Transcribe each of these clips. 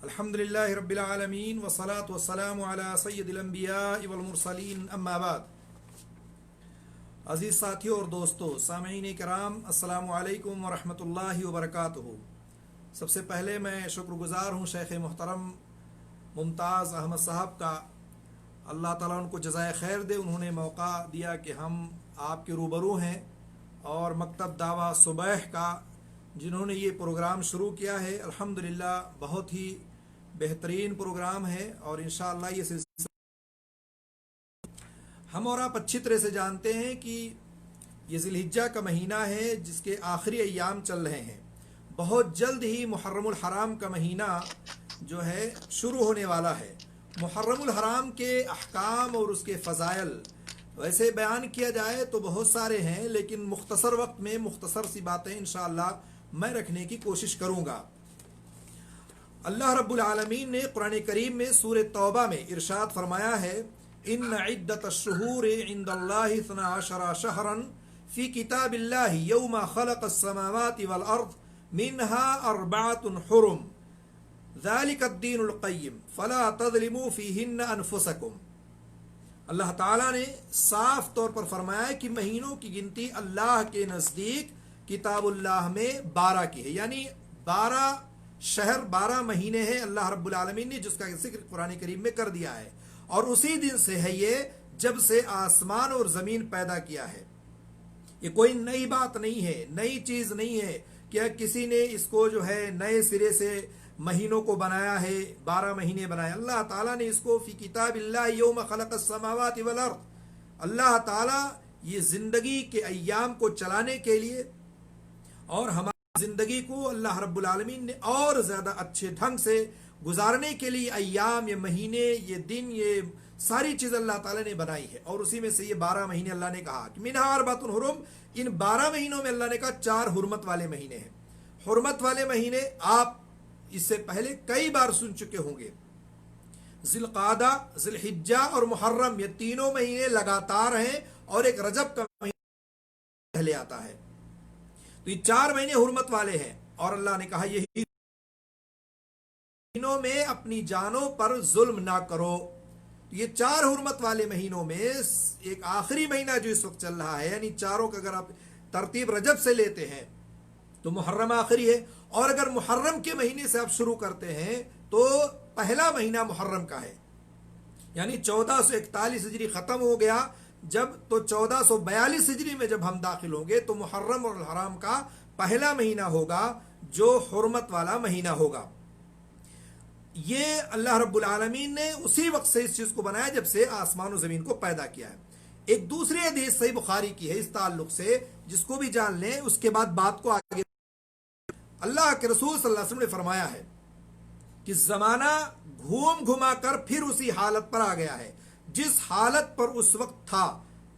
الحمدللہ رب العالمین والصلاة والسلام علی سید الانبیاء والمرسلین اما بعد۔ عزیز ساتھیوں اور دوستو، سامعین کرام، السلام علیکم ورحمۃ اللہ وبرکاتہ۔ سب سے پہلے میں شکر گزار ہوں شیخ محترم ممتاز احمد صاحب کا۔ اللہ تعالیٰ ان کو جزائے خیر دے، انہوں نے موقع دیا کہ ہم آپ کے روبرو ہیں، اور مکتب دعویٰ صبح کا جنہوں نے یہ پروگرام شروع کیا ہے، الحمدللہ بہت ہی بہترین پروگرام ہے، اور انشاءاللہ یہ سلسلہ ہم اور آپ اچھی طرح سے جانتے ہیں کہ یہ ذی الحجہ کا مہینہ ہے جس کے آخری ایام چل رہے ہیں۔ بہت جلد ہی محرم الحرام کا مہینہ جو ہے شروع ہونے والا ہے۔ محرم الحرام کے احکام اور اس کے فضائل ویسے بیان کیا جائے تو بہت سارے ہیں، لیکن مختصر وقت میں مختصر سی باتیں انشاءاللہ میں رکھنے کی کوشش کروں گا۔ اللہ رب العالمین نے قرآن کریم میں سورہ توبہ میں ارشاد فرمایا ہے، ان عدت الشہور عند اللہ 12 شہرا فی کتاب اللہ یوم خلق السماوات والارض منها 4 حرم ذلك الدین القیم فلا تظلموا فیہن انفسکم۔ اللہ تعالیٰ نے صاف طور پر فرمایا کہ مہینوں کی گنتی اللہ کے نزدیک کتاب اللہ میں 12 کی ہے، یعنی 12 شہر 12 مہینے ہیں اللہ رب العالمین نے جس کا ذکر قرآن کریم میں کر دیا ہے، اور اسی دن سے ہے یہ جب سے آسمان اور زمین پیدا کیا ہے۔ یہ کوئی نئی بات نہیں ہے، نئی چیز نہیں ہے کہ کسی نے اس کو جو ہے نئے سرے سے مہینوں کو بنایا ہے، 12 مہینے بنائے۔ اللہ تعالیٰ نے اس کو فی کتاب اللہ یوم خلق السماوات والارض، اللہ تعالیٰ یہ زندگی کے ایام کو چلانے کے لیے اور ہماری زندگی کو اللہ رب العالمین نے اور زیادہ اچھے ڈھنگ سے گزارنے کے لیے ایام، یہ مہینے، یہ دن، یہ ساری چیز اللہ تعالیٰ نے بنائی ہے، اور اسی میں سے یہ 12 مہینے اللہ نے کہا کہ منہا 4 حرم، ان 12 مہینوں میں اللہ نے کہا 4 حرمت والے مہینے ہیں۔ حرمت والے مہینے آپ اس سے پہلے کئی بار سن چکے ہوں گے، ذی القعدہ، ذی الحجہ اور محرم، یہ تینوں مہینے لگاتار ہیں، اور ایک رجب کا مہینہ پہلے آتا ہے، تو یہ 4 مہینے حرمت والے ہیں، اور اللہ نے کہا یہی مہینوں میں اپنی جانوں پر ظلم نہ کرو۔ یہ 4 حرمت والے مہینوں میں ایک آخری مہینہ جو اس وقت چل رہا ہے، یعنی چاروں کا اگر آپ ترتیب رجب سے لیتے ہیں تو محرم آخری ہے، اور اگر محرم کے مہینے سے آپ شروع کرتے ہیں تو پہلا مہینہ محرم کا ہے، یعنی 1441 ہجری ختم ہو گیا جب، تو 1442 ہجری میں جب ہم داخل ہوں گے تو محرم اور الحرام کا پہلا مہینہ ہوگا جو حرمت والا مہینہ ہوگا۔ یہ اللہ رب العالمین نے اسی وقت سے اس چیز کو بنایا جب سے آسمان و زمین کو پیدا کیا ہے۔ ایک دوسری حدیث صحیح بخاری کی ہے اس تعلق سے، جس کو بھی جان لیں، اس کے بعد بات کو آگے۔ اللہ کے رسول صلی اللہ علیہ وسلم نے فرمایا ہے کہ زمانہ گھوم گھما کر پھر اسی حالت پر آ گیا ہے جس حالت پر اس وقت تھا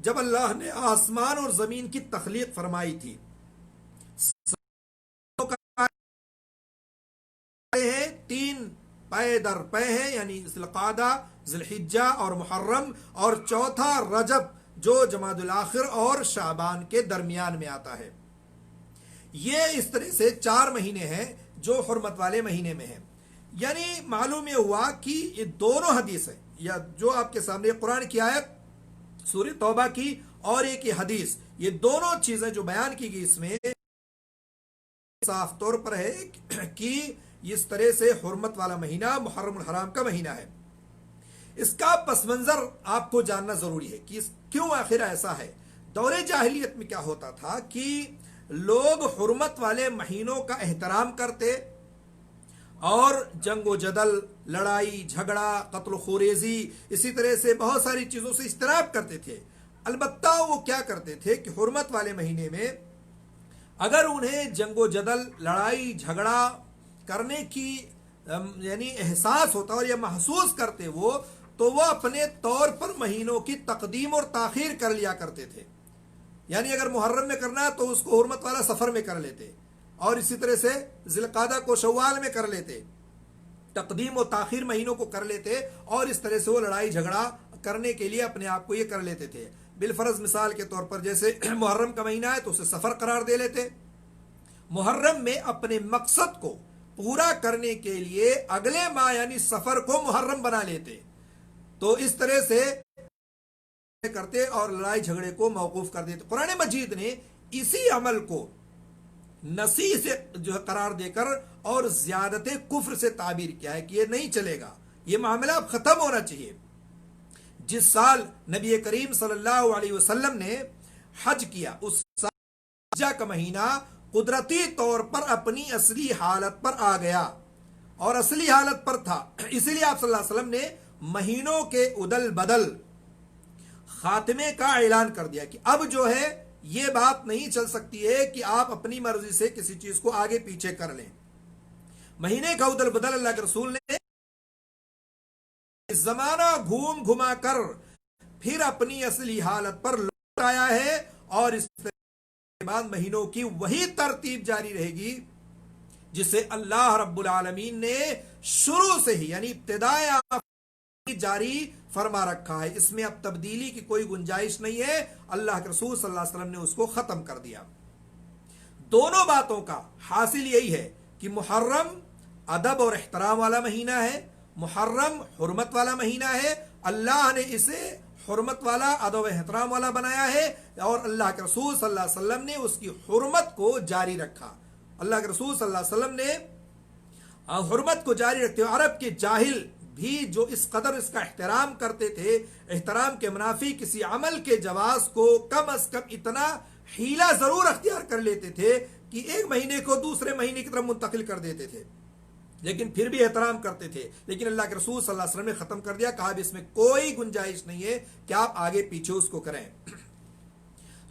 جب اللہ نے آسمان اور زمین کی تخلیق فرمائی تھی۔ 3 پے در پے ہیں، یعنی ذی القعدہ، ذی الحجہ اور محرم، اور چوتھا رجب جو جمادی الاخر اور شعبان کے درمیان میں آتا ہے۔ یہ اس طرح سے 4 مہینے ہیں جو حرمت والے مہینے میں ہیں۔ یعنی معلوم یہ ہوا کہ یہ دونوں حدیث ہیں، یا جو آپ کے سامنے قرآن کی آیت سورہ توبہ کی اور ایک یہ حدیث، یہ دونوں چیزیں جو بیان کی گئی اس میں صاف طور پر ہے کہ اس طرح سے حرمت والا مہینہ محرم الحرام کا مہینہ ہے۔ اس کا پس منظر آپ کو جاننا ضروری ہے کہ کیوں آخر ایسا ہے۔ دور جاہلیت میں کیا ہوتا تھا کہ لوگ حرمت والے مہینوں کا احترام کرتے اور جنگ و جدل، لڑائی جھگڑا، قتل و خوریزی، اسی طرح سے بہت ساری چیزوں سے اجتناب کرتے تھے۔ البتہ وہ کیا کرتے تھے کہ حرمت والے مہینے میں اگر انہیں جنگ و جدل، لڑائی جھگڑا کرنے کی یعنی احساس ہوتا اور یہ محسوس کرتے وہ، تو وہ اپنے طور پر مہینوں کی تقدیم اور تاخیر کر لیا کرتے تھے۔ یعنی اگر محرم میں کرنا تو اس کو حرمت والا سفر میں کر لیتے، اور اسی طرح سے ذی القعدہ کو شوال میں کر لیتے، تقدیم و تاخیر مہینوں کو کر لیتے، اور اس طرح سے وہ لڑائی جھگڑا کرنے کے لیے اپنے آپ کو یہ کر لیتے تھے۔ بالفرض مثال کے طور پر جیسے محرم کا مہینہ ہے تو اسے سفر قرار دے لیتے، محرم میں اپنے مقصد کو پورا کرنے کے لیے اگلے ماہ یعنی سفر کو محرم بنا لیتے، تو اس طرح سے کرتے اور لڑائی جھگڑے کو موقوف کر دیتے۔ قرآن مجید نے اسی عمل کو نسی سے جو ہے قرار دے کر اور زیادت کفر سے تعبیر کیا ہے کہ یہ نہیں چلے گا، یہ معاملہ اب ختم ہونا چاہیے۔ جس سال نبی کریم صلی اللہ علیہ وسلم نے حج کیا، اس سال حج کا مہینہ قدرتی طور پر اپنی اصلی حالت پر آ گیا اور اصلی حالت پر تھا، اسی لیے آپ صلی اللہ علیہ وسلم نے مہینوں کے عدل بدل خاتمے کا اعلان کر دیا کہ اب جو ہے یہ بات نہیں چل سکتی ہے کہ آپ اپنی مرضی سے کسی چیز کو آگے پیچھے کر لیں۔ مہینے کا عدل بدل اللہ کے رسول نے زمانہ گھوم گھما کر پھر اپنی اصلی حالت پر لوٹ آیا ہے، اور اس کے بعد مہینوں کی وہی ترتیب جاری رہے گی جسے اللہ رب العالمین نے شروع سے ہی یعنی ابتدائی جاری فرما رکھا ہے۔ اس میں اب تبدیلی کی کوئی گنجائش نہیں ہے، اللہ کے رسول صلی اللہ علیہ وسلم نے اس کو ختم کر دیا۔ دونوں باتوں کا حاصل یہی ہے کہ محرم ادب اور احترام والا مہینہ ہے، محرم حرمت والا مہینہ ہے، اللہ نے اسے حرمت والا ادب و احترام والا بنایا ہے، اور اللہ کے رسول صلی اللہ علیہ وسلم نے اس کی حرمت کو جاری رکھا۔ اللہ کے رسول صلی اللہ علیہ وسلم نے حرمت کو جاری رکھتے ہوئے عرب کے جاہل بھی جو اس قدر اس کا احترام کرتے تھے، احترام کے منافی کسی عمل کے جواز کو کم از کم اتنا حیلہ ضرور اختیار کر لیتے تھے کہ ایک مہینے کو دوسرے مہینے کی طرف منتقل کر دیتے تھے، لیکن پھر بھی احترام کرتے تھے۔ لیکن اللہ کے رسول صلی اللہ علیہ وسلم نے ختم کر دیا، کہا اس میں کوئی گنجائش نہیں ہے کہ آپ آگے پیچھے اس کو کریں۔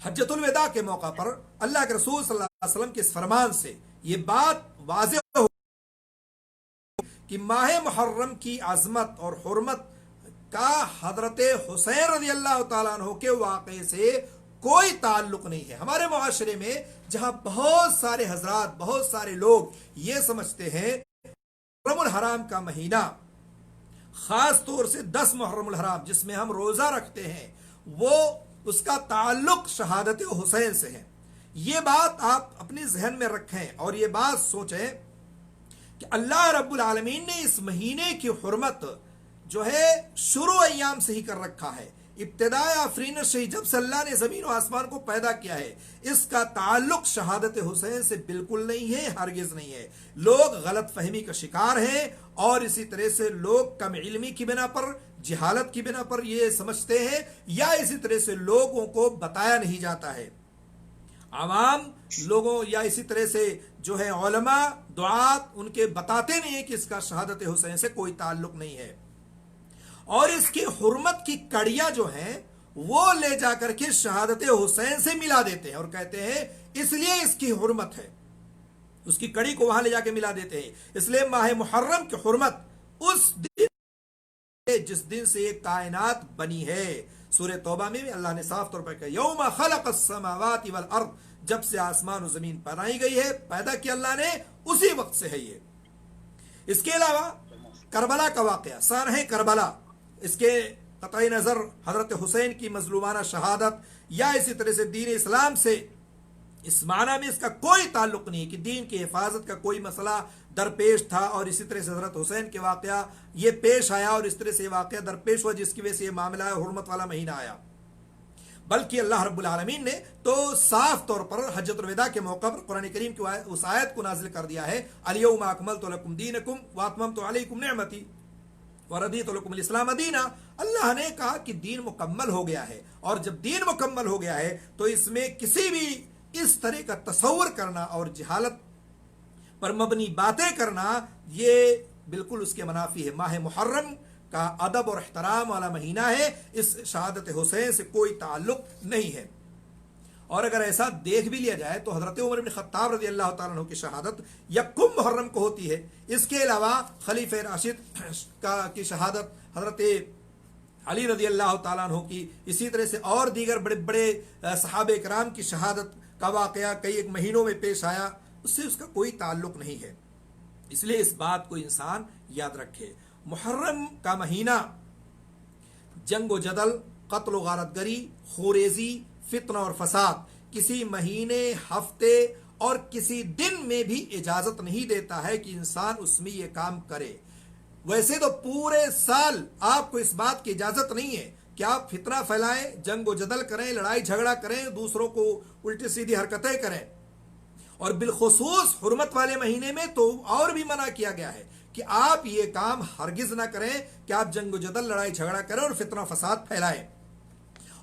حجۃ الوداع کے موقع پر اللہ کے رسول صلی اللہ علیہ وسلم کے اس فرمان سے یہ بات واضح ہو کہ ماہ محرم کی عظمت اور حرمت کا حضرت حسین رضی اللہ تعالیٰ عنہ کے واقعے سے کوئی تعلق نہیں ہے۔ ہمارے معاشرے میں جہاں بہت سارے حضرات، بہت سارے لوگ یہ سمجھتے ہیں محرم الحرام کا مہینہ، خاص طور سے 10 محرم الحرام جس میں ہم روزہ رکھتے ہیں، وہ اس کا تعلق شہادت حسین سے ہے۔ یہ بات آپ اپنے ذہن میں رکھیں اور یہ بات سوچیں کہ اللہ رب العالمین نے اس مہینے کی حرمت جو ہے شروع ایام سے ہی کر رکھا ہے، ابتداء آفرینت سے ہی، جب سے اللہ نے زمین و آسمان کو پیدا کیا ہے۔ اس کا تعلق شہادت حسین سے بالکل نہیں ہے، ہرگز نہیں ہے۔ لوگ غلط فہمی کا شکار ہیں، اور اسی طرح سے لوگ کم علمی کی بنا پر، جہالت کی بنا پر یہ سمجھتے ہیں، یا اسی طرح سے لوگوں کو بتایا نہیں جاتا ہے، عوام لوگوں یا اسی طرح سے جو ہے علماء دعات ان کے بتاتے نہیں ہیں کہ اس کا شہادت حسین سے کوئی تعلق نہیں ہے، اور اس کی حرمت کی کڑیاں جو ہیں وہ لے جا کر کے شہادت حسین سے ملا دیتے ہیں اور کہتے ہیں اس لیے اس کی حرمت ہے، اس کی کڑی کو وہاں لے جا کے ملا دیتے ہیں۔ اس لیے ماہ محرم کی حرمت اس دن جس دن سے یہ کائنات بنی ہے۔ سورہ توبہ میں بھی اللہ نے صاف طور پر کہا یوم خلق السماوات والارض، جب سے آسمان و زمین بنائی گئی ہے، پیدا کیا اللہ نے، اسی وقت سے ہے یہ۔ اس کے علاوہ کربلا کا واقعہ، سانحہ کربلا، اس کے قطع نظر حضرت حسین کی مظلومانہ شہادت یا اسی طرح سے دین اسلام سے اس معنی میں اس کا کوئی تعلق نہیں کہ دین کی حفاظت کا کوئی مسئلہ درپیش تھا، اور اسی طرح سے حضرت حسین کے واقعہ یہ پیش آیا اور اس طرح سے یہ واقعہ درپیش ہوا جس کی وجہ سے یہ معاملہ حرمت والا مہینہ آیا، بلکہ اللہ رب العالمین نے تو صاف طور پر حجۃ الوداع کے موقع پر قرآن کریم کی اس آیت کو نازل کر دیا ہے الیوم اکملت لکم دینکم واتممت علیکم نعمتی وردیت لکم الاسلام دینا۔ اللہ نے کہا کہ دین مکمل ہو گیا ہے، اور جب دین مکمل ہو گیا ہے تو اس میں کسی بھی اس طرح کا تصور کرنا اور جہالت پر مبنی باتیں کرنا یہ بالکل اس کے منافی ہے۔ ماہ محرم کا ادب اور احترام والا مہینہ ہے، اس شہادت حسین سے کوئی تعلق نہیں ہے۔ اور اگر ایسا دیکھ بھی لیا جائے تو حضرت عمر بن خطاب رضی اللہ تعالیٰ عنہ کی شہادت یکم محرم کو ہوتی ہے۔ اس کے علاوہ خلیفہ راشد کی شہادت حضرت علی رضی اللہ تعالیٰ عنہ کی، اسی طرح سے اور دیگر بڑے بڑے صحابہ کرام کی شہادت کا واقعہ کئی ایک مہینوں میں پیش آیا، اس سے اس کا کوئی تعلق نہیں ہے۔ اس لیے اس بات کو انسان یاد رکھے۔ محرم کا مہینہ جنگ و جدل، قتل و غارت گری، خوریزی، فتنہ اور فساد کسی مہینے، ہفتے اور کسی دن میں بھی اجازت نہیں دیتا ہے کہ انسان اس میں یہ کام کرے۔ ویسے تو پورے سال آپ کو اس بات کی اجازت نہیں ہے کہ آپ فتنہ پھیلائیں، جنگ و جدل کریں، لڑائی جھگڑا کریں، دوسروں کو الٹی سیدھی حرکتیں کریں، اور بالخصوص حرمت والے مہینے میں تو اور بھی منع کیا گیا ہے کہ آپ یہ کام ہرگز نہ کریں کہ آپ جنگ و جدل، لڑائی جھگڑا کریں اور فتنہ فساد پھیلائیں۔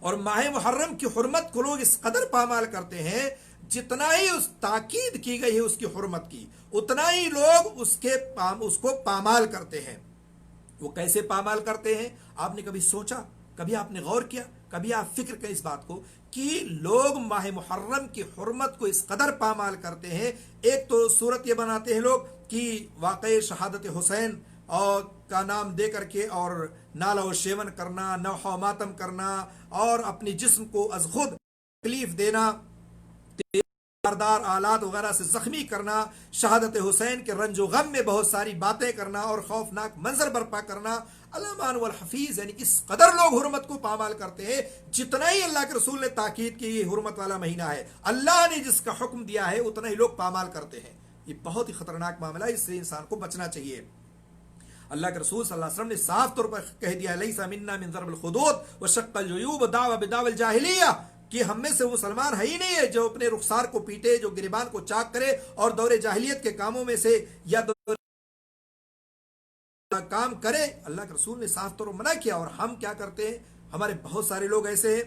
اور ماہ محرم کی حرمت کو لوگ اس قدر پامال کرتے ہیں، جتنا ہی اس تاکید کی گئی ہے اس کی حرمت کی، اتنا ہی لوگ اس کو پامال کرتے ہیں۔ وہ کیسے پامال کرتے ہیں؟ آپ نے کبھی سوچا، کبھی آپ نے غور کیا، کبھی آپ فکر کریں اس بات کو کہ لوگ ماہ محرم کی حرمت کو اس قدر پامال کرتے ہیں۔ ایک تو صورت یہ بناتے ہیں لوگ کہ واقع شہادت حسین اور کا نام دے کر کے اور نالہ و شیون کرنا، نوحہ و ماتم کرنا، اور اپنی جسم کو از خود تکلیف دینا، باردار آلات وغیرہ سے زخمی کرنا، شہادت حسین کے رنج و غم میں بہت ساری باتیں کرنا اور خوفناک منظر برپا کرنا۔ علمان والحفیظ، یعنی اس قدر لوگ حرمت کو پامال کرتے ہیں، جتنا ہی اللہ کے رسول نے تاکید کی یہ حرمت والا مہینہ ہے، اللہ نے جس کا حکم دیا ہے اتنا ہی لوگ پامال کرتے ہیں۔ یہ بہت ہی خطرناک معاملہ ہے، اس سے انسان کو بچنا چاہیے۔ اللہ کے رسول صلی اللہ علیہ وسلم نے صاف طور پر کہہ دیا، لیس منا من ضرب الخدود وشق الجیوب ودعوى بدعوى الجاہلیہ، کہ ہم میں سے وہ مسلمان ہے ہی نہیں ہے جو اپنے رخسار کو پیٹے، جو گریبان کو چاک کرے اور دور جاہلیت کے کاموں میں سے یا کام کرے۔ اللہ کے رسول نے صاف طور پر منع کیا، اور ہم کیا کرتے ہیں؟ ہمارے بہت سارے لوگ ایسے ہیں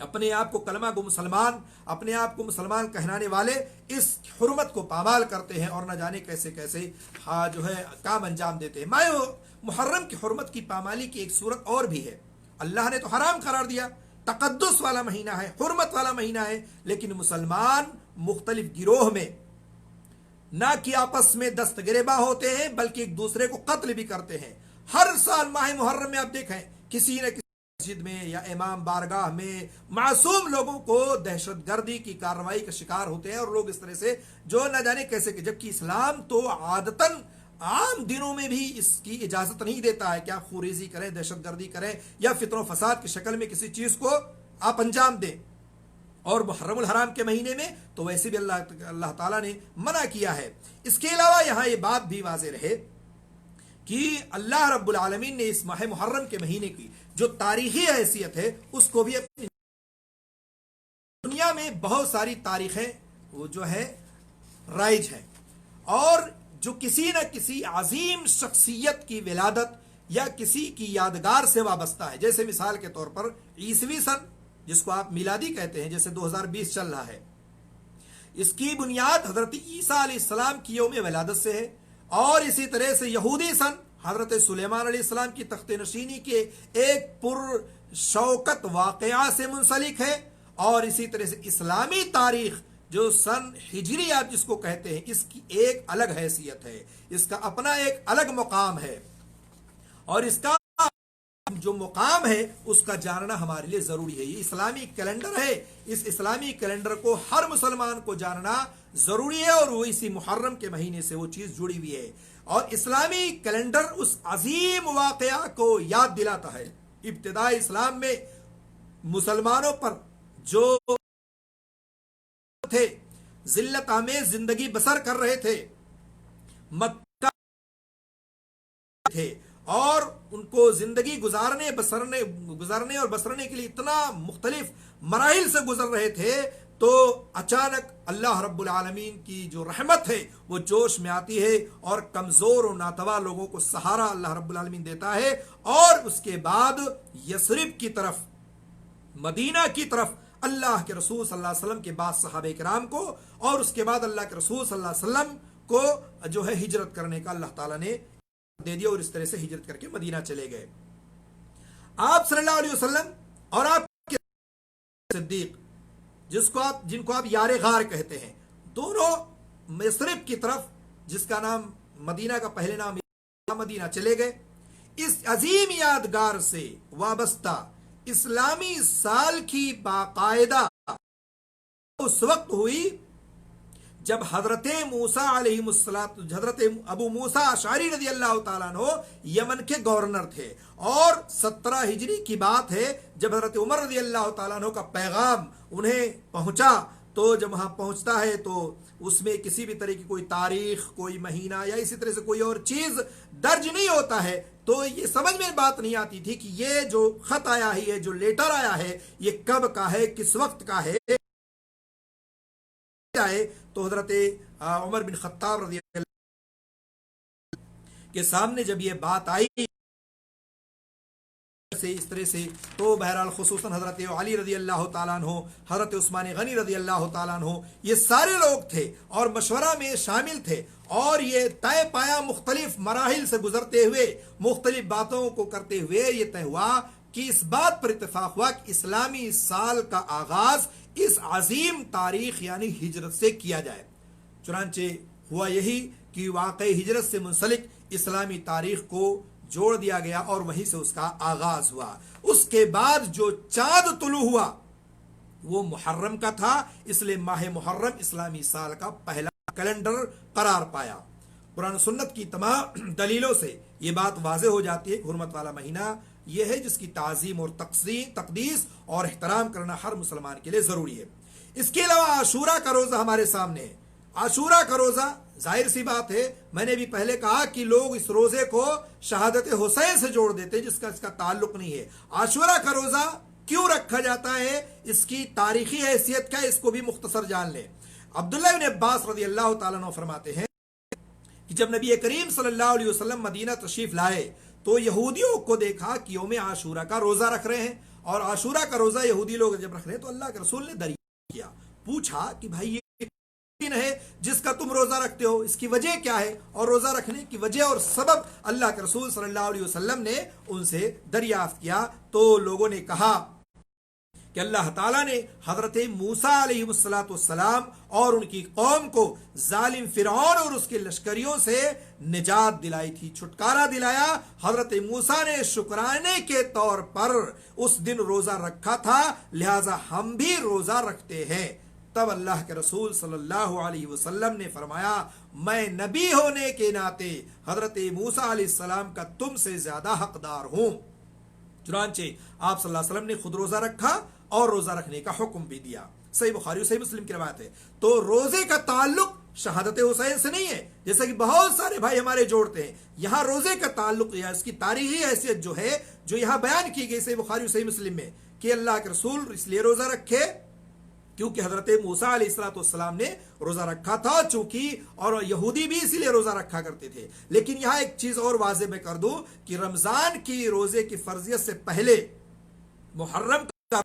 اپنے آپ کو کلمہ گو مسلمان، اپنے آپ کو مسلمان کہلانے والے، اس حرمت کو پامال کرتے ہیں اور نہ جانے کیسے کیسے جو ہے کام انجام دیتے ہیں۔ ماہ محرم کی حرمت کی پامالی کی ایک صورت اور بھی ہے۔ اللہ نے تو حرام قرار دیا، تقدس والا مہینہ ہے، حرمت والا مہینہ ہے، لیکن مسلمان مختلف گروہ میں نہ کہ آپس میں دست گریباں ہوتے ہیں بلکہ ایک دوسرے کو قتل بھی کرتے ہیں۔ ہر سال ماہ محرم میں آپ دیکھیں کسی نہ کسی مسجد میں یا امام بارگاہ میں معصوم لوگوں کو دہشت گردی کی کارروائی کا شکار ہوتے ہیں، اور لوگ اس طرح سے جو نہ جانے کیسے کہ، جبکہ اسلام تو عادتاً عام دنوں میں بھی اس کی اجازت نہیں دیتا ہے کہ آپ خوریزی کریں، دہشت گردی کریں یا فتن و فساد کی شکل میں کسی چیز کو آپ انجام دیں، اور محرم الحرام کے مہینے میں تو ویسے بھی اللہ تعالیٰ نے منع کیا ہے۔ اس کے علاوہ یہاں یہ بات بھی واضح رہے کہ اللہ رب العالمین نے اس ماہ محرم کے مہینے کی جو تاریخی حیثیت ہے اس کو بھی اپنی دنیا میں بہت ساری تاریخیں وہ جو ہے رائج ہیں، اور جو کسی نہ کسی عظیم شخصیت کی ولادت یا کسی کی یادگار سے وابستہ ہے۔ جیسے مثال کے طور پر عیسوی سن، جس کو آپ میلادی کہتے ہیں، جیسے 2020 چل رہا ہے، اس کی بنیاد حضرت عیسیٰ علیہ السلام کی یوم ولادت سے ہے، اور اسی طرح سے یہودی سن حضرت سلیمان علیہ السلام کی تخت نشینی کے ایک پر شوکت واقعہ سے منسلک ہے، اور اسی طرح سے اسلامی تاریخ جو سن ہجری آپ جس کو کہتے ہیں، اس کی ایک الگ حیثیت ہے، اس کا اپنا ایک الگ مقام ہے، اور اس کا جو مقام ہے اس کا جاننا ہمارے لیے ضروری ہے۔ یہ اسلامی کیلنڈر ہے، اس اسلامی کیلنڈر کو ہر مسلمان کو جاننا ضروری ہے، اور وہ اسی محرم کے مہینے سے وہ چیز جڑی ہوئی ہے، اور اسلامی کیلنڈر اس عظیم واقعہ کو یاد دلاتا ہے۔ ابتدائی اسلام میں مسلمانوں پر جو تھے ذلت آمیز زندگی بسر کر رہے تھے، مکہ تھے، اور ان کو زندگی گزارنے اور بسرنے کے لیے اتنا مختلف مراحل سے گزر رہے تھے، تو اچانک اللہ رب العالمین کی جو رحمت ہے وہ جوش میں آتی ہے، اور کمزور اور ناتواں لوگوں کو سہارا اللہ رب العالمین دیتا ہے، اور اس کے بعد یثرب کی طرف، مدینہ کی طرف اللہ کے رسول صلی اللہ علیہ وسلم کے بعد صحابہ کرام کو، اور اس کے بعد اللہ کے رسول صلی اللہ علیہ وسلم کو جو ہے ہجرت کرنے کا اللہ تعالیٰ نے دے دیا، اور اس طرح سے ہجرت کر کے مدینہ چلے گئے۔ آپ صلی اللہ علیہ وسلم اور آپ کے صدیق جن کو آپ یار غار کہتے ہیں، دونوں یثرب کی طرف، جس کا نام مدینہ کا پہلے نام مدینہ، چلے گئے۔ اس عظیم یادگار سے وابستہ اسلامی سال کی باقاعدہ اس وقت ہوئی جب حضرت موسیٰ علیہ السلام، حضرت ابو موسیٰ اشعری رضی اللہ تعالیٰ عنہ یمن کے گورنر تھے، اور 17 ہجری کی بات ہے جب حضرت عمر رضی اللہ تعالیٰ عنہ کا پیغام انہیں پہنچا، تو جب وہاں پہنچتا ہے تو اس میں کسی بھی طرح کی کوئی تاریخ، کوئی مہینہ یا اسی طرح سے کوئی اور چیز درج نہیں ہوتا ہے، تو یہ سمجھ میں بات نہیں آتی تھی کہ یہ جو خط آیا ہے، یہ جو لیٹر آیا ہے، یہ کب کا ہے، کس وقت کا ہے۔ تو حضرت عمر بن خطاب رضی اللہ کے سامنے جب یہ بات آئی سے اس طرح سے، تو بہرحال خصوصاً حضرت علی رضی اللہ تعالیٰ عنہ، حضرت عثمان غنی رضی اللہ تعالیٰ عنہ، یہ سارے لوگ تھے اور مشورہ میں شامل تھے، اور یہ طے پایا مختلف مراحل سے گزرتے ہوئے، مختلف باتوں کو کرتے ہوئے یہ طے ہوا کہ اس بات پر اتفاق ہوا کہ اسلامی سال کا آغاز اس عظیم تاریخ یعنی ہجرت سے کیا جائے۔ چنانچہ ہوا یہی کہ واقع ہجرت سے منسلک اسلامی تاریخ کو جوڑ دیا گیا اور وہیں سے اس کا آغاز ہوا۔ اس کے بعد جو چاند طلوع ہوا وہ محرم کا تھا، اس لیے ماہ محرم اسلامی سال کا پہلا کیلنڈر قرار پایا۔ قرآن و سنت کی تمام دلیلوں سے یہ بات واضح ہو جاتی ہے کہ حرمت والا مہینہ یہ ہے جس کی تعظیم اور تقدیس اور احترام کرنا ہر مسلمان کے لیے ضروری ہے۔ اس کے علاوہ عاشورہ کا روزہ ہمارے سامنے ہے۔ عاشورہ کا روزہ ظاہر سی بات ہے، میں نے بھی پہلے کہا کہ لوگ اس روزے کو شہادت حسین سے جوڑ دیتے ہیں، جس کا اس کا تعلق نہیں ہے۔ عاشورہ کا روزہ کیوں رکھا جاتا ہے، اس کی تاریخی حیثیت کیا ہے، اس کو بھی مختصر جان لیں۔ عبداللہ بن عباس رضی اللہ تعالیٰ عنہ فرماتے ہیں کہ جب نبی کریم صلی اللہ علیہ وسلم مدینہ تشریف لائے تو یہودیوں کو دیکھا کہ یوم عاشورہ کا روزہ رکھ رہے ہیں، اور عاشورہ کا روزہ یہودی لوگ جب رکھ رہے ہیں تو اللہ کے رسول نے دریافت کیا، پوچھا کہ بھائی یہ دن ہے جس کا تم روزہ رکھتے ہو، اس کی وجہ کیا ہے، اور روزہ رکھنے کی وجہ اور سبب اللہ کے رسول صلی اللہ علیہ وسلم نے ان سے دریافت کیا۔ تو لوگوں نے کہا کہ اللہ تعالیٰ نے حضرت موسیٰ علیہ السلام اور ان کی قوم کو ظالم فرعون اور اس کے لشکریوں سے نجات دلائی تھی، چھٹکارا دلایا۔ حضرت موسیٰ نے شکرانے کے طور پر اس دن روزہ رکھا تھا، لہٰذا ہم بھی روزہ رکھتے ہیں۔ تب اللہ کے رسول صلی اللہ علیہ وسلم نے فرمایا، میں نبی ہونے کے ناطے حضرت موسیٰ علیہ السلام کا تم سے زیادہ حقدار ہوں۔ چنانچہ آپ صلی اللہ علیہ وسلم نے خود روزہ رکھا اور روزہ رکھنے کا حکم بھی دیا۔ صحیح بخاری و صحیح مسلم کی روایت ہے۔ تو روزے کا تعلق شہادت حسین سے نہیں ہے جیسا کہ بہت سارے بھائی ہمارے جوڑتے ہیں، یہاں روزے کا تعلق یا اس کی تاریخی حیثیت جو ہے، جو یہاں بیان کی گئی صحیح بخاری و صحیح مسلم میں، کہ اللہ کے رسول اس لیے روزہ رکھے کیونکہ حضرت موسیٰ علیہ السلام نے روزہ رکھا تھا، چونکہ اور یہودی بھی اسی لیے روزہ رکھا کرتے تھے۔ لیکن یہاں ایک چیز اور واضح میں کر دوں کہ رمضان کی روزے کی فرضیت سے پہلے محرم کا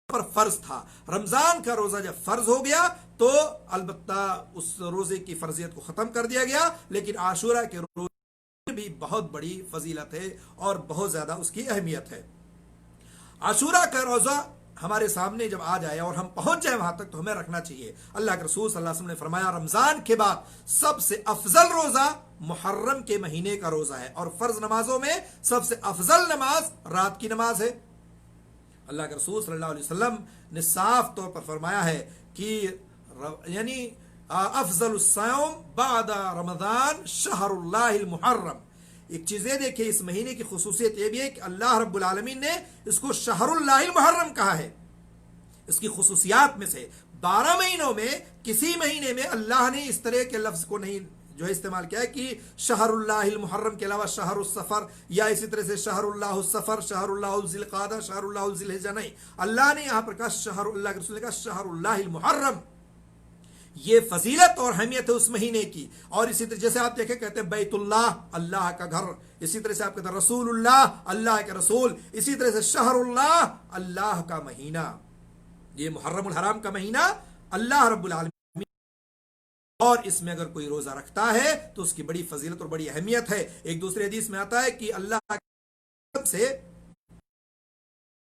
پر فرض تھا۔ رمضان کا روزہ جب فرض ہو گیا تو البتہ اس روزے کی فرضیت کو ختم کر دیا گیا، لیکن عاشورہ کے روزے بھی بہت بڑی فضیلت ہے اور بہت زیادہ اس کی اہمیت ہے۔ عاشورہ کا روزہ ہمارے سامنے جب آ جائے اور ہم پہنچ جائیں وہاں تک تو ہمیں رکھنا چاہیے۔ اللہ کے رسول صلی اللہ علیہ وسلم نے فرمایا، رمضان کے بعد سب سے افضل روزہ محرم کے مہینے کا روزہ ہے، اور فرض نمازوں میں سب سے افضل نماز رات کی نماز ہے۔ اللہ کے رسول صلی اللہ علیہ وسلم نے صاف طور پر فرمایا ہے کہ یعنی افضل الصوم بعد رمضان شہر اللہ المحرم۔ ایک چیز یہ دیکھیں، اس مہینے کی خصوصیت یہ بھی ہے کہ اللہ رب العالمین نے اس کو شہر اللہ المحرم کہا ہے۔ اس کی خصوصیات میں سے 12 مہینوں میں کسی مہینے میں اللہ نے اس طرح کے لفظ کو نہیں جو ہے استعمال کیا ہے کہ شہر اللہ المحرم کے علاوہ شہر السفر یا اسی طرح سے شہر اللہ السفر، شہر اللہ ذی القعدہ، شہر اللہ ذی الحجہ، نہیں، اللہ نے یہاں پر کہا شہر اللہ کے رسول نے کہا شہر اللہ المحرم۔ یہ فضیلت اور اہمیت ہے اس مہینے کی۔ اور اسی طرح جیسے آپ دیکھیں کہتے ہیں بیت اللہ، اللہ کا گھر، اسی طرح سے آپ کہتے ہیں رسول اللہ، اللہ کے رسول، اسی طرح سے شہر اللہ، اللہ کا مہینہ، یہ محرم الحرام کا مہینہ اللہ رب العالمین، اور اس میں اگر کوئی روزہ رکھتا ہے تو اس کی بڑی فضیلت اور بڑی اہمیت ہے۔ ایک دوسرے حدیث میں آتا ہے کہ اللہ سے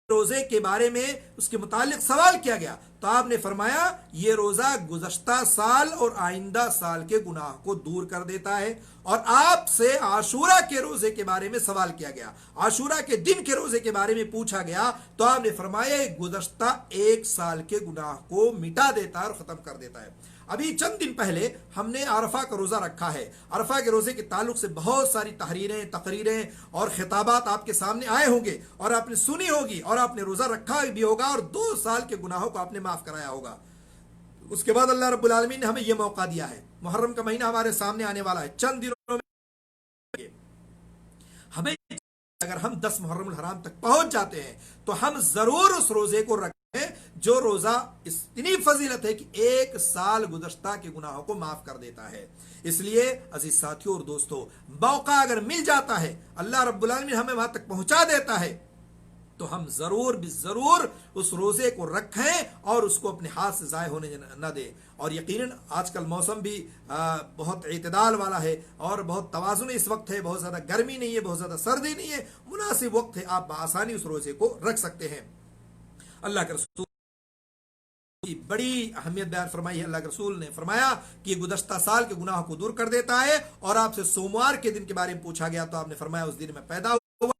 روزے کے بارے میں اس کے متعلق سوال کیا گیا تو آپ نے فرمایا یہ روزہ گزشتہ سال اور آئندہ سال کے گناہ کو دور کر دیتا ہے۔ اور آپ سے عاشورہ کے روزے کے بارے میں سوال کیا گیا، عاشورہ کے دن کے روزے کے بارے میں پوچھا گیا تو آپ نے فرمایا گزشتہ 1 سال کے گناہ کو مٹا دیتا ہے اور ختم کر دیتا ہے۔ ابھی چند دن پہلے ہم نے عرفہ کا روزہ رکھا ہے۔ عرفہ کے روزے کے تعلق سے بہت ساری تحریریں، تقریریں اور خطابات آپ کے سامنے آئے ہوں گے اور آپ نے سنی ہوگی اور آپ نے روزہ رکھا بھی ہوگا اور 2 سال کے گناہوں کو آپ نے معاف کرایا ہوگا۔ اس کے بعد اللہ رب العالمین نے ہمیں یہ موقع دیا ہے، محرم کا مہینہ ہمارے سامنے آنے والا ہے چند دنوں میں، ہمیں اگر ہم 10 محرم الحرام تک پہنچ جاتے ہیں تو ہم ضرور اس روزے کو رکھیں جو روزہ اتنی فضیلت ہے کہ 1 سال گزشتہ کے گناہوں کو معاف کر دیتا ہے۔ اس لیے عزیز ساتھیوں اور دوستوں، موقع اگر مل جاتا ہے، اللہ رب العالمین ہمیں وہاں تک پہنچا دیتا ہے، تو ہم ضرور بھی ضرور اس روزے کو رکھیں اور اس کو اپنے ہاتھ سے ضائع ہونے نہ دیں۔ اور یقیناً آج کل موسم بھی بہت اعتدال والا ہے اور بہت توازن اس وقت ہے، بہت زیادہ گرمی نہیں ہے، بہت زیادہ سردی نہیں ہے، مناسب وقت ہے، آپ بآسانی اس روزے کو رکھ سکتے ہیں۔ اللہ کے رسول کی بڑی اہمیت بیان فرمائی ہے۔ اللہ کے رسول نے فرمایا کہ یہ گزشتہ سال کے گناہوں کو دور کر دیتا ہے، اور آپ سے سوموار کے دن کے بارے میں پوچھا گیا تو آپ نے فرمایا اس دن میں پیدا ہوا،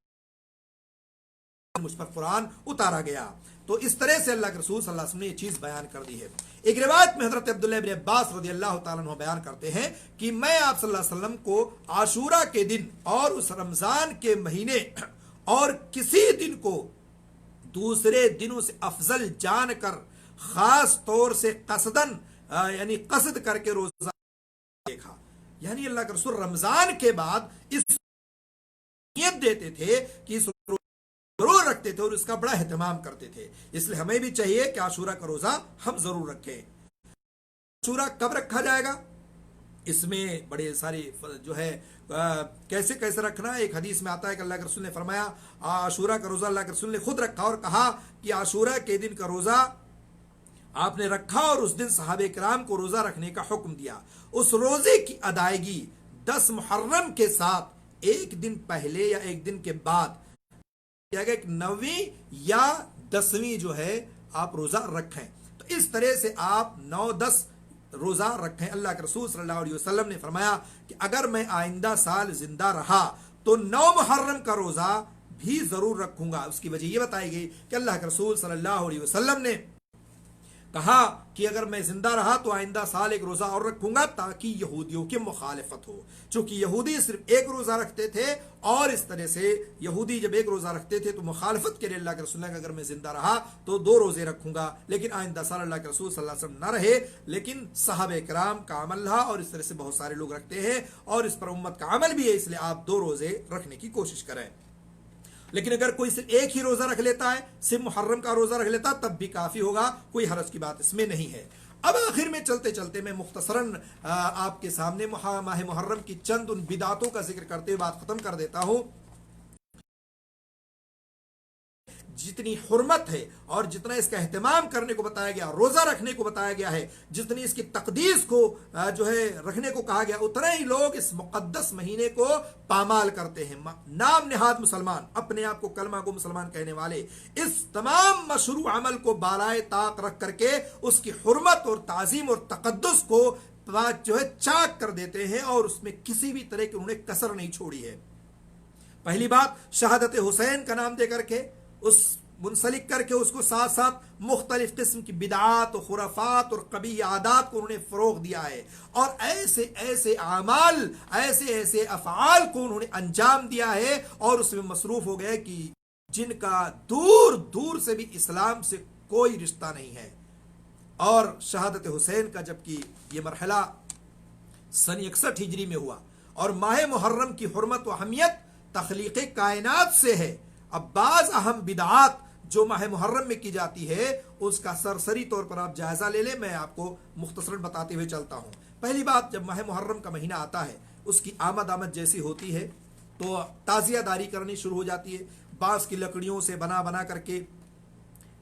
مجھ پر قرآن اتارا گیا۔ تو اس طرح سے اللہ کے رسول صلی اللہ علیہ وسلم نے یہ چیز بیان کر دی ہے۔ ایک روایت میں حضرت عبداللہ بن عباس رضی اللہ تعالیٰ عنہ بیان کرتے ہیں کہ میں آپ صلی اللہ علیہ وسلم کو عاشورہ کے دن اور اس رمضان کے مہینے اور کسی دن کو دوسرے دنوں سے افضل جان کر خاص طور سے قصدن یعنی قصد کر کے روزہ دیکھا۔ یعنی اللہ کے رسول رمضان کے بعد اس نیت دیتے تھے کہ اس ضرور رکھتے تھے اور اس کا بڑا اہتمام کرتے تھے۔ اس لیے ہمیں بھی چاہیے کہ عاشورہ کا روزہ ہم ضرور رکھیں۔ عاشورہ کب رکھا جائے گا؟ اس میں بڑے سارے جو ہے کیسے کیسے رکھنا، ایک حدیث میں آتا ہے کہ اللہ کے رسول نے فرمایا عاشورہ کا روزہ اللہ کے رسول نے خود رکھا اور کہا کہ عاشورہ کے دن کا روزہ آپ نے رکھا اور اس دن صحابہ کرام کو روزہ رکھنے کا حکم دیا۔ اس روزے کی ادائیگی 10 محرم کے ساتھ ایک دن پہلے یا ایک دن کے بعد ایک 9ویں یا 10ویں جو ہے آپ روزہ رکھیں۔ تو اس طرح سے آپ 9-10 روزہ رکھیں۔ اللہ کے رسول صلی اللہ علیہ وسلم نے فرمایا کہ اگر میں آئندہ سال زندہ رہا تو 9 محرم کا روزہ بھی ضرور رکھوں گا۔ اس کی وجہ یہ بتائی گئی کہ اللہ کے رسول صلی اللہ علیہ وسلم نے کہا کہ اگر میں زندہ رہا تو آئندہ سال ایک روزہ اور رکھوں گا تاکہ یہودیوں کی مخالفت ہو، چونکہ یہودی صرف ایک روزہ رکھتے تھے، اور اس طرح سے یہودی جب ایک روزہ رکھتے تھے تو مخالفت کے لیے اللہ کے رسول نے کہا اگر میں زندہ رہا تو 2 روزے رکھوں گا، لیکن آئندہ سال اللہ کے رسول صلی اللہ علیہ وسلم نہ رہے، لیکن صحابہ کرام کا عمل رہا اور اس طرح سے بہت سارے لوگ رکھتے ہیں اور اس پر امت کا عمل بھی ہے، اس لیے آپ 2 روزے رکھنے کی کوشش کریں۔ لیکن اگر کوئی صرف ایک ہی روزہ رکھ لیتا ہے، صرف محرم کا روزہ رکھ لیتا تب بھی کافی ہوگا، کوئی حرج کی بات اس میں نہیں ہے۔ اب آخر میں چلتے چلتے میں مختصراً آپ کے سامنے ماہ محرم کی چند ان بدعتوں کا ذکر کرتے ہوئے بات ختم کر دیتا ہوں۔ جتنی حرمت ہے اور جتنا اس کا اہتمام کرنے کو بتایا گیا، روزہ رکھنے کو بتایا گیا ہے، جتنی اس کی تقدیس کو جو ہے رکھنے کو کہا گیا، اتنا ہی لوگ اس مقدس مہینے کو پامال کرتے ہیں۔ نام نہاد مسلمان، اپنے آپ کو کلمہ کو مسلمان کہنے والے، اس تمام مشروع عمل کو بالائے طاق رکھ کر کے اس کی حرمت اور تعظیم اور تقدس کو جو ہے چاک کر دیتے ہیں، اور اس میں کسی بھی طرح کی انہوں نے کسر نہیں چھوڑی ہے۔ پہلی بات، شہادت حسین کا نام دے کر کے اس منسلک کر کے اس کو ساتھ ساتھ مختلف قسم کی بدعات و خرافات اور قبیح عادات کو انہوں نے فروغ دیا ہے، اور ایسے ایسے اعمال، ایسے ایسے افعال کو انہوں نے انجام دیا ہے اور اس میں مصروف ہو گئے کہ جن کا دور دور سے بھی اسلام سے کوئی رشتہ نہیں ہے۔ اور شہادت حسین کا جبکہ یہ مرحلہ سن 61 ہجری میں ہوا، اور ماہ محرم کی حرمت و اہمیت تخلیق کائنات سے ہے۔ اب بعض اہم بدعات جو ماہ محرم میں کی جاتی ہے اس کا سرسری طور پر آپ جائزہ لے لیں، میں آپ کو مختصراً بتاتے ہوئے چلتا ہوں۔ پہلی بات، جب ماہ محرم کا مہینہ آتا ہے اس کی آمد جیسی ہوتی ہے تو تعزیہ داری کرنی شروع ہو جاتی ہے۔ بانس کی لکڑیوں سے بنا کر کے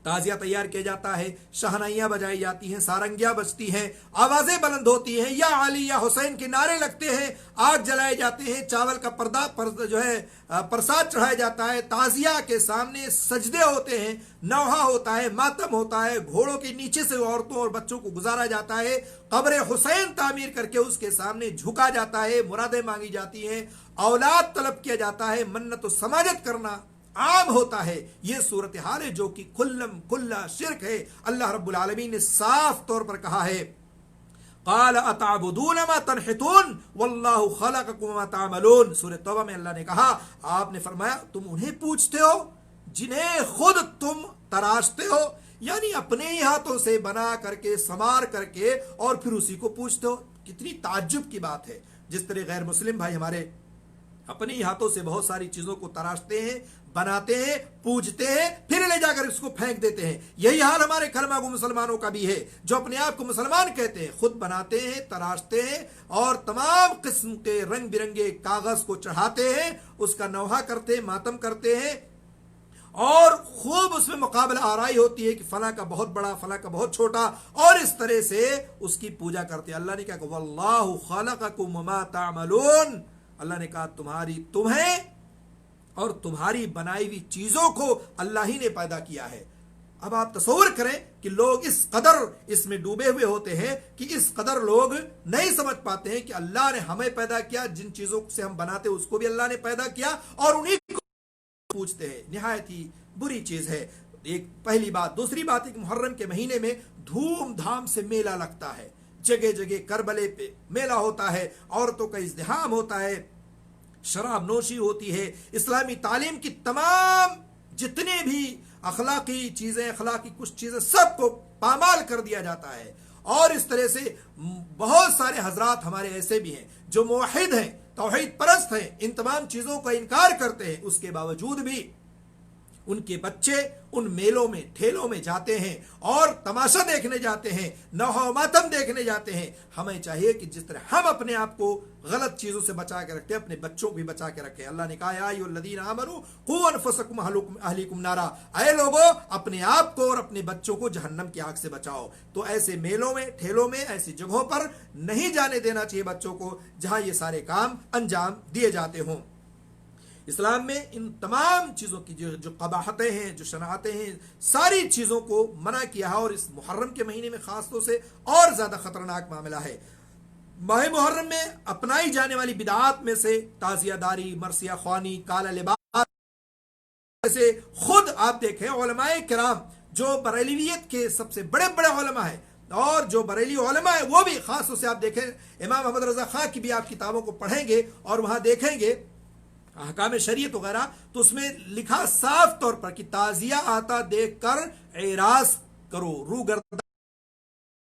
تعزیہ تیار کیا جاتا ہے، شہنائیاں بجائی جاتی ہیں، سارنگیاں بجتی ہیں، آوازیں بلند ہوتی ہیں، یا علی یا حسین کے نعرے لگتے ہیں، آگ جلائے جاتے ہیں، چاول کا جو ہے پرساد چڑھایا جاتا ہے، تعزیہ کے سامنے سجدے ہوتے ہیں، نوحہ ہوتا ہے، ماتم ہوتا ہے، گھوڑوں کے نیچے سے عورتوں اور بچوں کو گزارا جاتا ہے، قبر حسین تعمیر کر کے اس کے سامنے جھکا جاتا ہے، مرادیں مانگی جاتی ہیں، اولاد طلب کیا جاتا ہے، منت و سماجت کرنا عام ہوتا ہے۔ یہ صورتحال ہے جو کہ کلہ شرک ہے۔ اللہ رب العالمین نے صاف طور پر کہا ہے، قال اتعبدون ما تنحتون واللہ خلقکم وما تعملون۔ سورہ توبہ میں اللہ نے کہا، آپ نے فرمایا تم انہیں پوچھتے ہو جنہیں خود تم تراشتے ہو، یعنی اپنے ہی ہاتھوں سے بنا کر کے سنوار کر کے اور پھر اسی کو پوجتے ہو. کتنی تعجب کی بات ہے. جس طرح غیر مسلم بھائی ہمارے اپنے ہی ہاتھوں سے بہت ساری چیزوں کو تراشتے ہیں، بناتے ہیں، پوجتے ہیں، پھر لے جا کر اس کو پھینک دیتے ہیں. یہی حال ہمارے کلمہ گو مسلمانوں کا بھی ہے، جو اپنے آپ کو مسلمان کہتے ہیں، خود بناتے ہیں، تراشتے ہیں اور تمام قسم کے رنگ برنگے کاغذ کو چڑھاتے ہیں، اس کا نوحہ کرتے ہیں، ماتم کرتے ہیں، اور خوب اس میں مقابلہ آرائی ہوتی ہے کہ فلاں کا بہت بڑا، فلاں کا بہت چھوٹا، اور اس طرح سے اس کی پوجا کرتے ہیں. اللہ نے کہا کہ واللہ خلقکم وما تعملون، اللہ نے کہا تمہیں اور تمہاری بنائی ہوئی چیزوں کو اللہ ہی نے پیدا کیا ہے. اب آپ تصور کریں کہ لوگ اس قدر اس میں ڈوبے ہوئے ہوتے ہیں کہ اس قدر لوگ نہیں سمجھ پاتے ہیں کہ اللہ نے ہمیں پیدا کیا، جن چیزوں سے ہم بناتے اس کو بھی اللہ نے پیدا کیا، اور انہیں کو پوچھتے ہیں. نہایت ہی بری چیز ہے. ایک پہلی بات. دوسری بات ہے کہ محرم کے مہینے میں دھوم دھام سے میلہ لگتا ہے، جگہ جگہ کربلے پہ میلہ ہوتا ہے، عورتوں کا ازدحام ہوتا ہے، شراب نوشی ہوتی ہے، اسلامی تعلیم کی تمام جتنے بھی اخلاقی چیزیں، اخلاقی کچھ چیزیں، سب کو پامال کر دیا جاتا ہے. اور اس طرح سے بہت سارے حضرات ہمارے ایسے بھی ہیں جو موحد ہیں، توحید پرست ہیں، ان تمام چیزوں کا انکار کرتے ہیں، اس کے باوجود بھی ان کے بچے ان میلوں میں، ٹھیلوں میں جاتے ہیں اور تماشا دیکھنے جاتے ہیں، نوحہ و ماتم دیکھنے جاتے ہیں. ہمیں چاہیے کہ جس طرح ہم اپنے آپ کو غلط چیزوں سے بچا کے رکھتے ہیں، اپنے بچوں کو بھی بچا کے رکھیں. اللہ نے کہا یا ایھا الذین آمنوا قوا انفسکم اہلیکم نارا، اے لوگو اپنے آپ کو اور اپنے بچوں کو جہنم کی آگ سے بچاؤ. تو ایسے میلوں میں، ٹھیلوں میں، ایسی جگہوں پر نہیں جانے دینا چاہیے بچوں کو جہاں یہ سارے کام انجام دیے جاتے ہوں. اسلام میں ان تمام چیزوں کی جو قباحتیں ہیں، جو شناعتیں ہیں، ساری چیزوں کو منع کیا ہے، اور اس محرم کے مہینے میں خاص طور سے اور زیادہ خطرناک معاملہ ہے. ماہ محرم میں اپنائی جانے والی بدعات میں سے تعزیہ داری، مرثیہ خوانی، کالا لباس، جیسے خود آپ دیکھیں علماء کرام جو بریلویت کے سب سے بڑے بڑے علماء ہیں، اور جو بریلی علماء ہیں وہ بھی خاص طور سے آپ دیکھیں امام احمد رضا خان کی بھی آپ کتابوں کو پڑھیں گے اور وہاں دیکھیں گے احکام شریعت وغیرہ، تو اس میں لکھا صاف طور پر کہ تعزیہ آتا دیکھ کر اعراض کرو، روگردان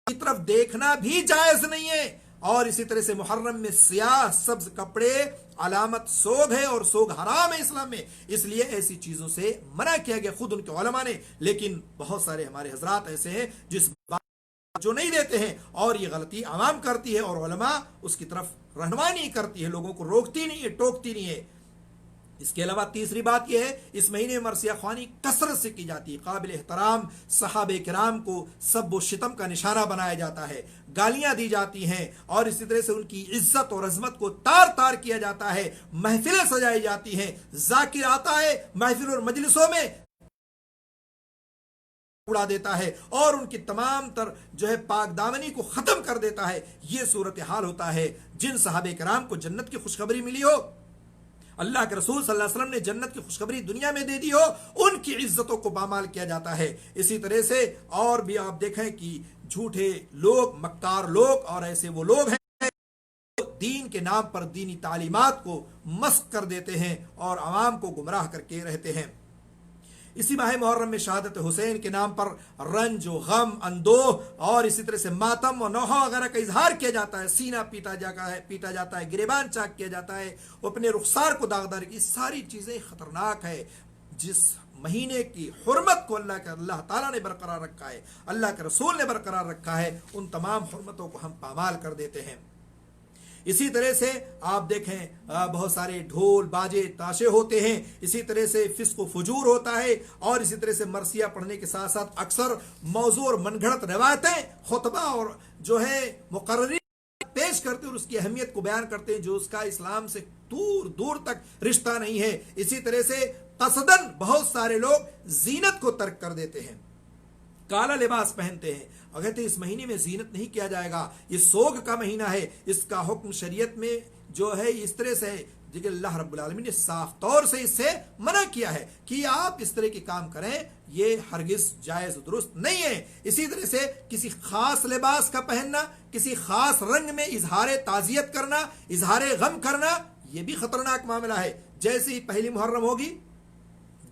کی طرف دیکھنا بھی جائز نہیں ہے. اور اسی طرح سے محرم میں سیاہ سبز کپڑے علامت سوگ ہے، اور سوگ حرام ہے اسلام میں، اس لیے ایسی چیزوں سے منع کیا گیا خود ان کے علماء نے. لیکن بہت سارے ہمارے حضرات ایسے ہیں جس بات جو نہیں دیتے ہیں، اور یہ غلطی عوام کرتی ہے، اور علماء اس کی طرف رہنمائی نہیں کرتی ہے، لوگوں کو روکتی نہیں ہے، ٹوکتی نہیں ہے. اس کے علاوہ تیسری بات یہ ہے اس مہینے میں مرثیہ خوانی کثرت سے کی جاتی ہے. قابل احترام صحابہ کرام کو سب و شتم کا نشانہ بنایا جاتا ہے، گالیاں دی جاتی ہیں، اور اسی طرح سے ان کی عزت اور عظمت کو تار تار کیا جاتا ہے. محفلیں سجائی جاتی ہیں، ذاکر آتا ہے محفل اور مجلسوں میں اڑا دیتا ہے اور ان کی تمام تر جو ہے پاک دامنی کو ختم کر دیتا ہے. یہ صورتحال ہوتا ہے. جن صحابہ کرام کو جنت کی خوشخبری ملی ہو، اللہ کے رسول صلی اللہ علیہ وسلم نے جنت کی خوشخبری دنیا میں دے دی ہو، ان کی عزتوں کو پامال کیا جاتا ہے. اسی طرح سے اور بھی آپ دیکھیں کہ جھوٹے لوگ، مکار لوگ اور ایسے وہ لوگ ہیں دین کے نام پر دینی تعلیمات کو مسخ کر دیتے ہیں اور عوام کو گمراہ کر کے رہتے ہیں. اسی ماہ محرم میں شہادت حسین کے نام پر رنج و غم، اندوہ اور اسی طرح سے ماتم و نوحہ وغیرہ کا اظہار کیا جاتا ہے. سینہ پیٹا جاتا ہے، گریبان چاک کیا جاتا ہے، اپنے رخسار کو داغدار کی. ساری چیزیں خطرناک ہے. جس مہینے کی حرمت کو اللہ تعالیٰ نے برقرار رکھا ہے، اللہ کے رسول نے برقرار رکھا ہے، ان تمام حرمتوں کو ہم پامال کر دیتے ہیں. اسی طرح سے آپ دیکھیں بہت سارے ڈھول باجے تاشے ہوتے ہیں، اسی طرح سے فسق و فجور ہوتا ہے، اور اسی طرح سے مرثیہ پڑھنے کے ساتھ ساتھ اکثر موضوع اور من گھڑت روایتیں، خطبہ اور جو ہے مقرری پیش کرتے اور اس کی اہمیت کو بیان کرتے ہیں جو اس کا اسلام سے دور دور تک رشتہ نہیں ہے. اسی طرح سے قصدن بہت سارے لوگ زینت کو ترک کر دیتے ہیں، کالا لباس پہنتے ہیں اور کہتے ہیں اس مہینے میں زینت نہیں کیا جائے گا، یہ سوگ کا مہینہ ہے. اس کا حکم شریعت میں جو ہے اس طرح سے ہے کہ اللہ رب العالمین نے صاف طور سے اس سے منع کیا ہے کہ آپ اس طرح کے کام کریں، یہ ہرگز جائز و درست نہیں ہے. اسی طرح سے کسی خاص لباس کا پہننا، کسی خاص رنگ میں اظہار تعزیت کرنا، اظہار غم کرنا، یہ بھی خطرناک معاملہ ہے. جیسے ہی پہلی محرم ہوگی،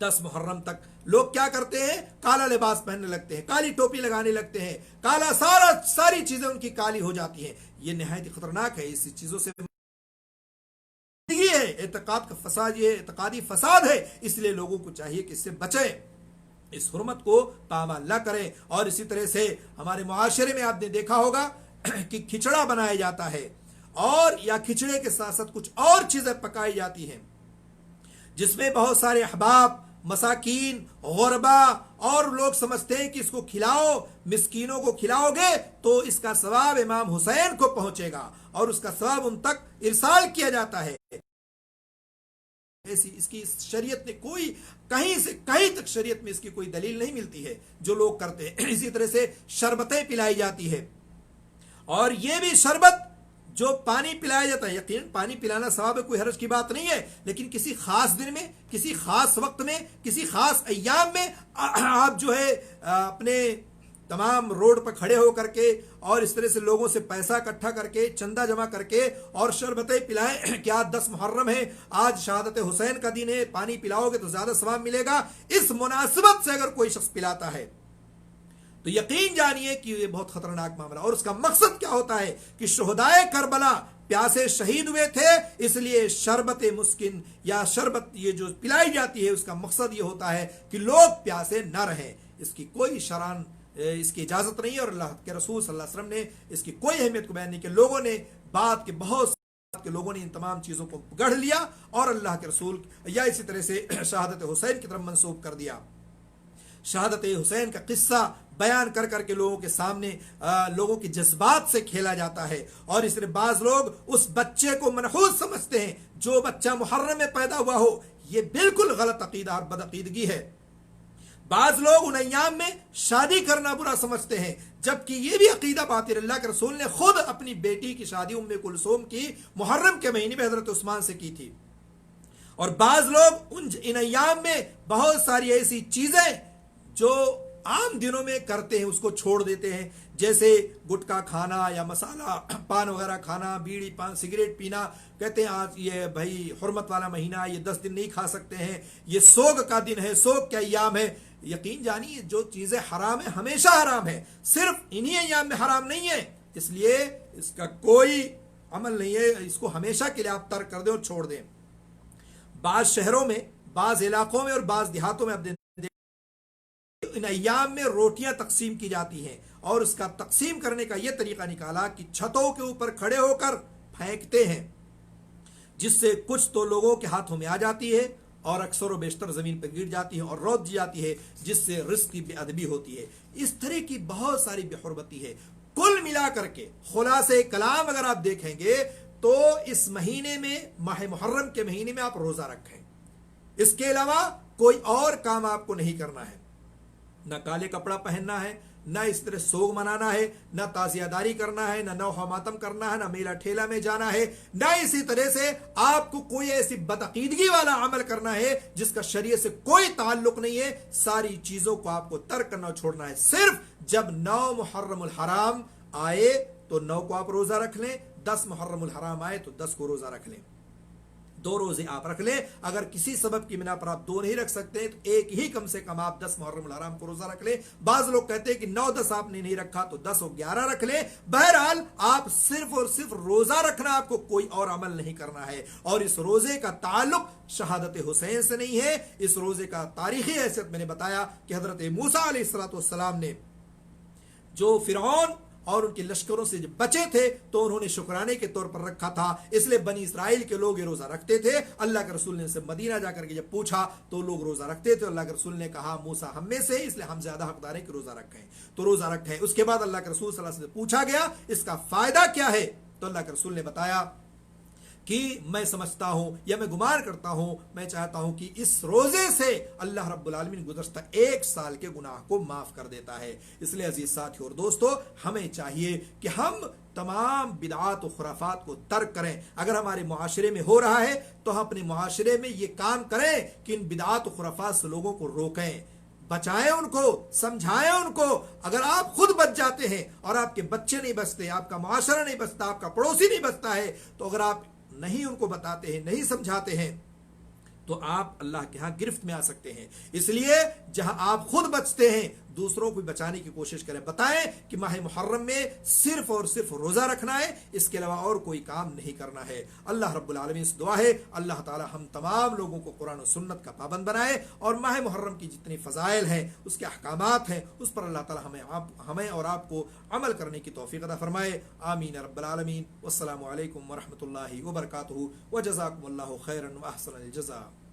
10 محرم تک لوگ کیا کرتے ہیں؟ کالا لباس پہننے لگتے ہیں، کالی ٹوپی لگانے لگتے ہیں، کالا ساری چیزیں ان کی کالی ہو جاتی ہیں. یہ نہایت خطرناک ہے. اس چیزوں سے یہ ہے اعتقاد کا فساد، یہ اعتقادی فساد ہے. اس لیے لوگوں کو چاہیے کہ اس سے بچیں، اس حرمت کو پامال نہ کریں. اور اسی طرح سے ہمارے معاشرے میں آپ نے دیکھا ہوگا کہ کھچڑا بنایا جاتا ہے، اور یا کھچڑے کے ساتھ ساتھ کچھ اور چیزیں پکائی جاتی ہیں، جس میں بہت سارے احباب، مساکین، غربا اور لوگ سمجھتے ہیں کہ اس کو کھلاؤ، مسکینوں کو کھلاؤ گے تو اس کا ثواب امام حسین کو پہنچے گا، اور اس کا ثواب ان تک ارسال کیا جاتا ہے. اس کی شریعت نے کوئی کہیں سے کہیں تک شریعت میں اس کی کوئی دلیل نہیں ملتی ہے جو لوگ کرتے ہیں. اسی طرح سے شربتیں پلائی جاتی ہے، اور یہ بھی شربت جو پانی پلایا جاتا ہے، یقیناً پانی پلانا ثواب ہے، کوئی حرج کی بات نہیں ہے، لیکن کسی خاص دن میں، کسی خاص وقت میں، کسی خاص ایام میں آپ جو ہے اپنے تمام روڈ پر کھڑے ہو کر کے اور اس طرح سے لوگوں سے پیسہ اکٹھا کر کے، چندہ جمع کر کے اور شربتیں پلائیں کہ آج 10 محرم ہے، آج شہادت حسین کا دن ہے، پانی پلاؤ گے تو زیادہ ثواب ملے گا. اس مناسبت سے اگر کوئی شخص پلاتا ہے تو یقین جانیے کہ یہ بہت خطرناک معاملہ. اور اس کا مقصد کیا ہوتا ہے کہ شہدائے کربلا پیاسے شہید ہوئے تھے، اس لیے شربت مسکن یا شربت یہ جو پلائی جاتی ہے اس کا مقصد یہ ہوتا ہے کہ لوگ پیاسے نہ رہیں. اس کی کوئی شران اس کی اجازت نہیں ہے، اور اللہ کے رسول صلی اللہ علیہ وسلم نے اس کی کوئی اہمیت کو بیان نہیں کہ لوگوں نے بعد کے بہت کے لوگوں نے ان تمام چیزوں کو گڑھ لیا اور اللہ کے رسول یا اسی طرح سے شہادت حسین کی طرف منسوب کر دیا. شہادت حسین کا قصہ بیان کر کر کے لوگوں کے سامنے لوگوں کے جذبات سے کھیلا جاتا ہے، اور اس طرح بعض لوگ اس بچے کو منحوس سمجھتے ہیں جو بچہ محرم میں پیدا ہوا ہو. یہ بالکل غلط عقیدہ اور بدعقیدگی ہے. بعض لوگ ان ایام میں شادی کرنا برا سمجھتے ہیں، جبکہ یہ بھی عقیدہ باطل. اللہ کے رسول نے خود اپنی بیٹی کی شادی ام کلثوم کی محرم کے مہینے میں حضرت عثمان سے کی تھی. اور بعض لوگ ان ایام میں بہت ساری ایسی چیزیں جو عام دنوں میں کرتے ہیں اس کو چھوڑ دیتے ہیں، جیسے گٹکا کھانا یا مسالہ پان وغیرہ کھانا، بیڑی پان سگریٹ پینا. کہتے ہیں آج یہ بھائی حرمت والا مہینہ، یہ 10 دن نہیں کھا سکتے ہیں، یہ سوگ کا دن ہے، سوگ کا ایام ہے. یقین جانیے جو چیزیں حرام ہیں ہمیشہ حرام ہے، صرف انہی ایام میں حرام نہیں ہے، اس لیے اس کا کوئی عمل نہیں ہے. اس کو ہمیشہ کے لیے آپ ترک کر دیں اور چھوڑ دیں. بعض شہروں میں، بعض علاقوں میں اور بعض دیہاتوں میں ان ایام میں روٹیاں تقسیم کی جاتی ہیں، اور اس کا تقسیم کرنے کا یہ طریقہ نکالا کہ چھتوں کے اوپر کھڑے ہو کر پھینکتے ہیں، جس سے کچھ تو لوگوں کے ہاتھوں میں آ جاتی ہے اور اکثر و بیشتر زمین پہ گر جاتی ہے اور روت جاتی ہے، جس سے رزق کی بے ادبی ہوتی ہے. اس طرح کی بہت ساری بے حرمتی ہے. کل ملا کر کے خلاصے کلام اگر آپ دیکھیں گے تو اس مہینے میں، ماہ محرم کے مہینے میں آپ روزہ رکھیں، اس کے علاوہ کوئی اور کام آپ کو نہیں کرنا ہے. نہ کالے کپڑا پہننا ہے، نہ اس طرح سوگ منانا ہے، نہ تعزیہ داری کرنا ہے، نہ نوحہ ماتم کرنا ہے، نہ میلہ ٹھیلا میں جانا ہے، نہ اسی طرح سے آپ کو کوئی ایسی بدعقیدگی والا عمل کرنا ہے جس کا شریعت سے کوئی تعلق نہیں ہے. ساری چیزوں کو آپ کو ترک کرنا اور چھوڑنا ہے. صرف جب 9 محرم الحرام آئے تو 9 کو آپ روزہ رکھ لیں، 10 محرم الحرام آئے تو 10 کو روزہ رکھ لیں. 2 روزے آپ رکھ لیں. اگر کسی سبب کی بنا پر آپ 2 نہیں رکھ سکتے تو ایک ہی کم سے کم آپ 10 محرم الحرام کو روزہ رکھ لیں. بعض لوگ کہتے ہیں کہ 9-10 آپ نے نہیں رکھا تو 10 اور 11 رکھ لیں. بہرحال آپ صرف اور صرف روزہ رکھنا، آپ کو کوئی اور عمل نہیں کرنا ہے. اور اس روزے کا تعلق شہادت حسین سے نہیں ہے. اس روزے کا تاریخی حیثیت میں نے بتایا کہ حضرت موسیٰ علیہ السلام نے جو فرعون اور ان کے لشکروں سے جب بچے تھے تو انہوں نے شکرانے کے طور پر رکھا تھا، اس لیے بنی اسرائیل کے لوگ یہ روزہ رکھتے تھے. اللہ کے رسول نے ان سے مدینہ جا کر کے جب پوچھا تو لوگ روزہ رکھتے تھے. اللہ کے رسول نے کہا موسیٰ ہم میں سے، اس لیے ہم زیادہ حقدار ہیں کہ روزہ رکھیں، تو روزہ رکھیں. اس کے بعد اللہ کے رسول صلی اللہ علیہ وسلم سے پوچھا گیا اس کا فائدہ کیا ہے، تو اللہ کے رسول نے بتایا کہ میں سمجھتا ہوں یا میں گمان کرتا ہوں، میں چاہتا ہوں کہ اس روزے سے اللہ رب العالمین گزشتہ 1 سال کے گناہ کو معاف کر دیتا ہے. اس لیے عزیز ساتھی اور دوستو، ہمیں چاہیے کہ ہم تمام بدعات و خرافات کو ترک کریں. اگر ہمارے معاشرے میں ہو رہا ہے تو ہم اپنے معاشرے میں یہ کام کریں کہ ان بدعات و خرافات سے لوگوں کو روکیں، بچائیں، ان کو سمجھائیں. ان کو اگر آپ خود بچ جاتے ہیں اور آپ کے بچے نہیں بچتے، آپ کا معاشرہ نہیں بچتا، آپ کا پڑوسی نہیں بچتا ہے، تو اگر آپ نہیں ان کو بتاتے ہیں، نہیں سمجھاتے ہیں، تو آپ اللہ کے ہاں گرفت میں آ سکتے ہیں. اس لیے جہاں آپ خود بچتے ہیں دوسروں کو بچانے کی کوشش کریں. بتائیں کہ ماہ محرم میں صرف اور صرف روزہ رکھنا ہے, اس کے علاوہ اور کوئی کام نہیں کرنا ہے. اللہ رب العالمین سے دعا ہے اللہ تعالی ہم تمام لوگوں کو قرآن و سنت کا پابند بنائے, اور ماہ محرم کی جتنی فضائل ہیں, اس کے احکامات ہیں, اس پر اللہ تعالی ہمیں اور آپ کو عمل کرنے کی توفیق عطا فرمائے. آمین رب العالمین. والسلام علیکم ورحمۃ اللہ وبرکاتہ. وجزاکم اللہ خیرا واحسن الجزاء.